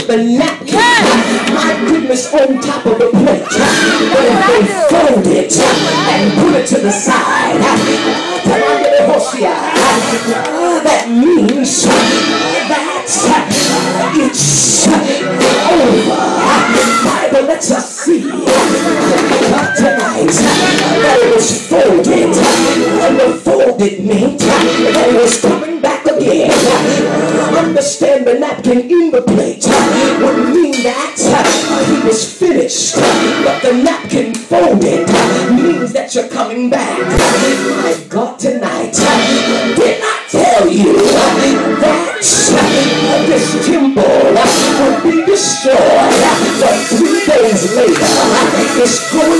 the napkin, my goodness, on top of the plate. But if they fold it and put it to the side, that means that it's over. Bible lets us see tonight that it was folded, and the folded meant that it was coming back again. Understand, the napkin in the plate would mean that he was finished, but the napkin folded means that you're coming back. My God, tonight, did I tell you that this temple would be destroyed, but 3 days later it's going to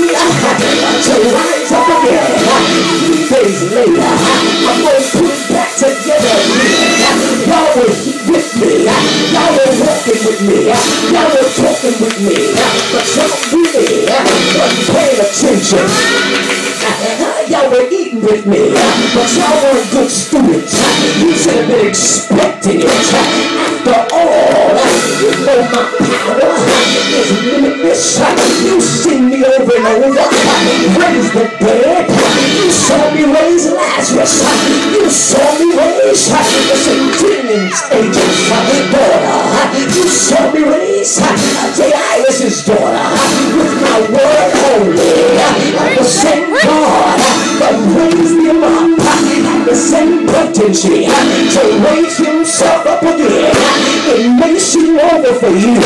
rise up again. 3 days later I'm going to put it back together again. Y'all were with me, y'all were walking with me, y'all were talking with me, but y'all really weren't paying attention. Y'all were eating with me, but y'all weren't good students. You should have been expecting it. After all, you know my power is limitless. You seen me over and over, raise the dead. You saw me raise Lazarus. You saw me raise the centurion's agent's daughter. You saw me raise Jairus' daughter with my word only. The same God that raised him up had the same potency to raise himself up again. It may seem over for you,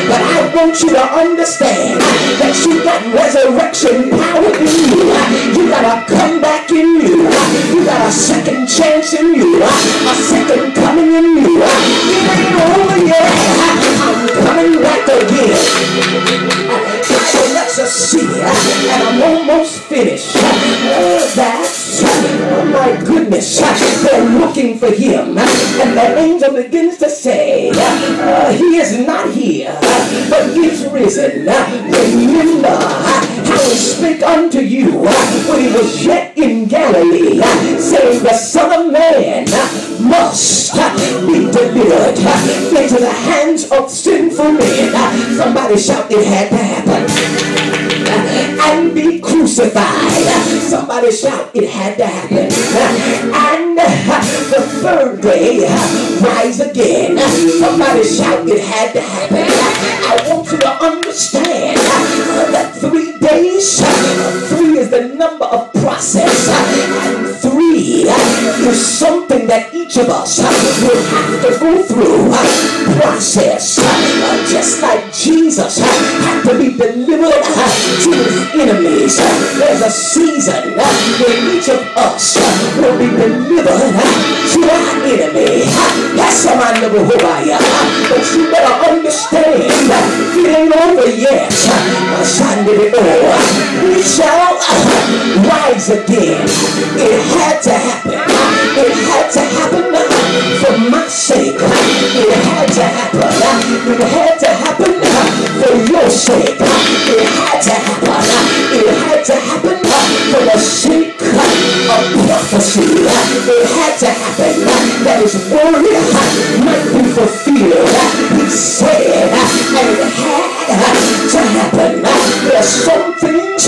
but I want you to understand that you got resurrection power in you. You got a comeback in you. You got a second chance in you. A second coming in you. It ain't over yet. I'm coming back again. So let's just see, and I'm almost finished. That's, oh my goodness, they're looking for him, and the angel begins to say, he is not here, but he's risen. Remember how he spake unto you when he was yet in Galilee, saying the Son of Man must be delivered into the hands of sinful men. Somebody shout, it had to happen. And be crucified. Somebody shout, it had to happen. And the third day rise again. Somebody shout, it had to happen. I want you to understand that 3 days, 3 is the number of process, and 3 is something that each of us will have to go through. Process, just like Jesus had to be delivered to his enemies. There's a season when each of us will be delivered to our enemy. That's somebody who I am. But you better understand it ain't over yet. We shall rise again. It had to happen. It had to happen for my sake. It had to happen. It had to happen for your sake. It had to happen. It had to happen for the sake of prophecy. It had to happen that his word might be fulfilled. He said, and it had to happen. There's some things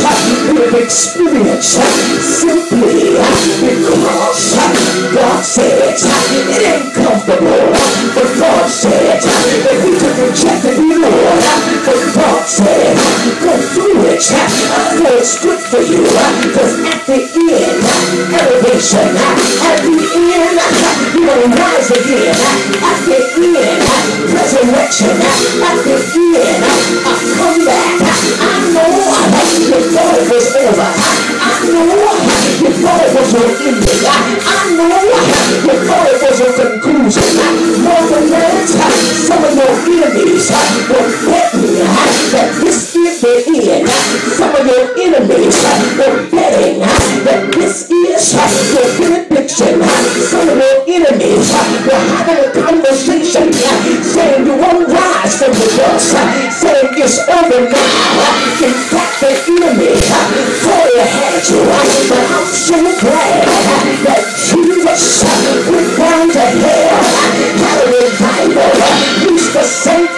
we've experienced simply because God said it. It ain't comfortable, but God said that we could reject it, Lord. But God said, go through it, for it's good for you. Because at the end, elevation. At the end, you're going to rise again. At the end, resurrection. At the end, a comeback. I know you thought it was over. I know you thought it was your ending. I know you thought it was your conclusion. More than that, some of your enemies were betting that this is the end. Some of your enemies were betting that this is your benediction. Some of your enemies were having a conversation saying you won't rise from the dust, saying it's over now. In fact, the enemy thought he had you, but I'm so glad that Jesus went down to hell, had a revival, reached the saint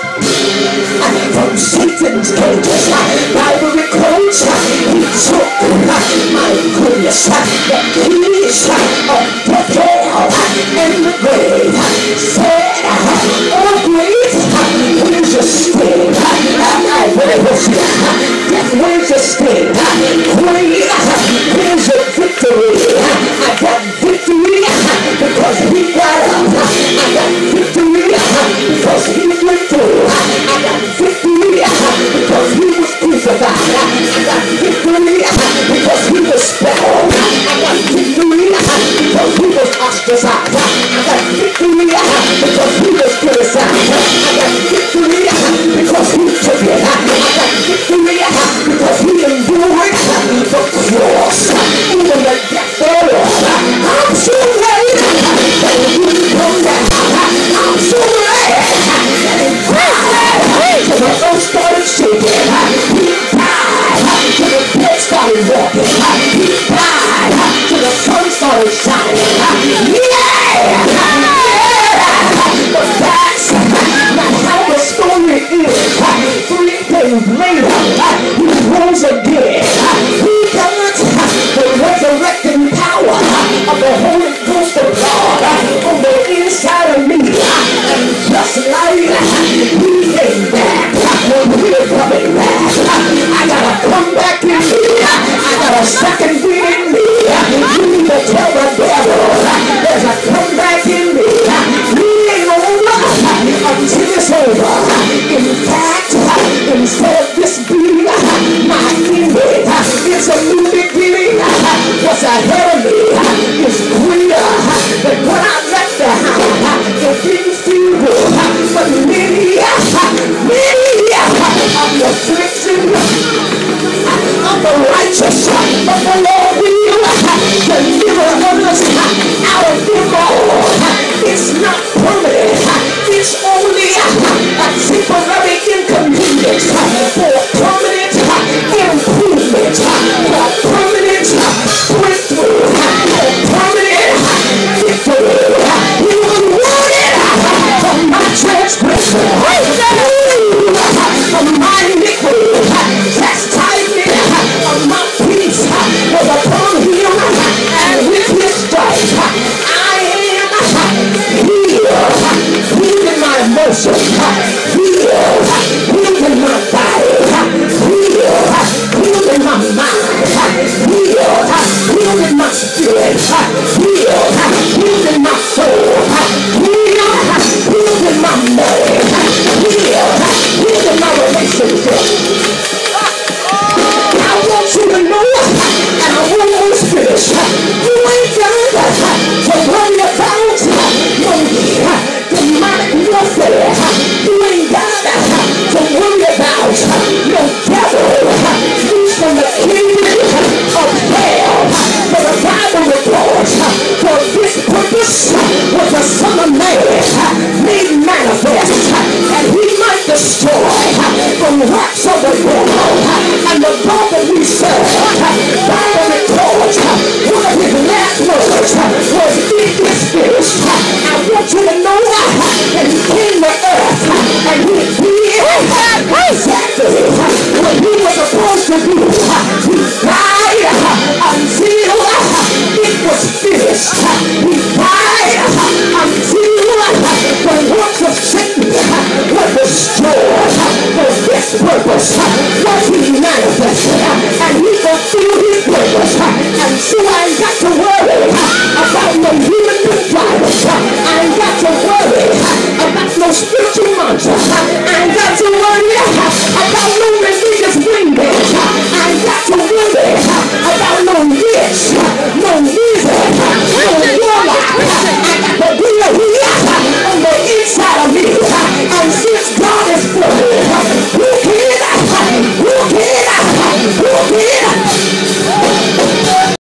victory.